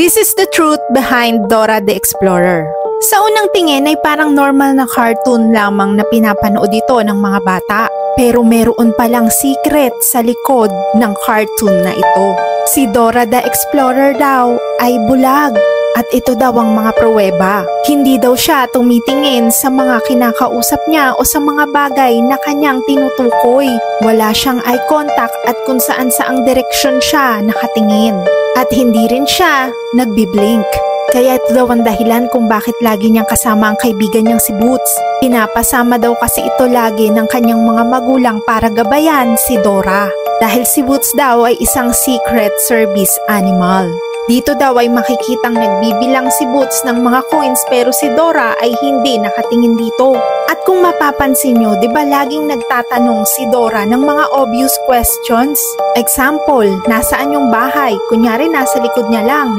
This is the truth behind Dora the Explorer. Sa unang tingin ay parang normal na cartoon lamang na pinapanood ito ng mga bata. Pero meron palang secret sa likod ng cartoon na ito. Si Dora the Explorer daw ay bulag. At ito daw ang mga pruweba. Hindi daw siya tumitingin sa mga kinakausap niya o sa mga bagay na kanyang tinutukoy. Wala siyang eye contact at kung saan saang direksyon siya nakatingin. At hindi rin siya nagbiblink. Kaya ito daw ang dahilan kung bakit lagi niyang kasama ang kaibigan niyang si Boots. Pinapasama daw kasi ito lagi ng kanyang mga magulang para gabayan si Dora. Dahil si Boots daw ay isang secret service animal. Dito daw ay makikitang nagbibilang si Boots ng mga coins pero si Dora ay hindi nakatingin dito. At kung mapapansin nyo, di ba laging nagtatanong si Dora ng mga obvious questions? Example, nasaan yung bahay? Kunyari nasa likod niya lang.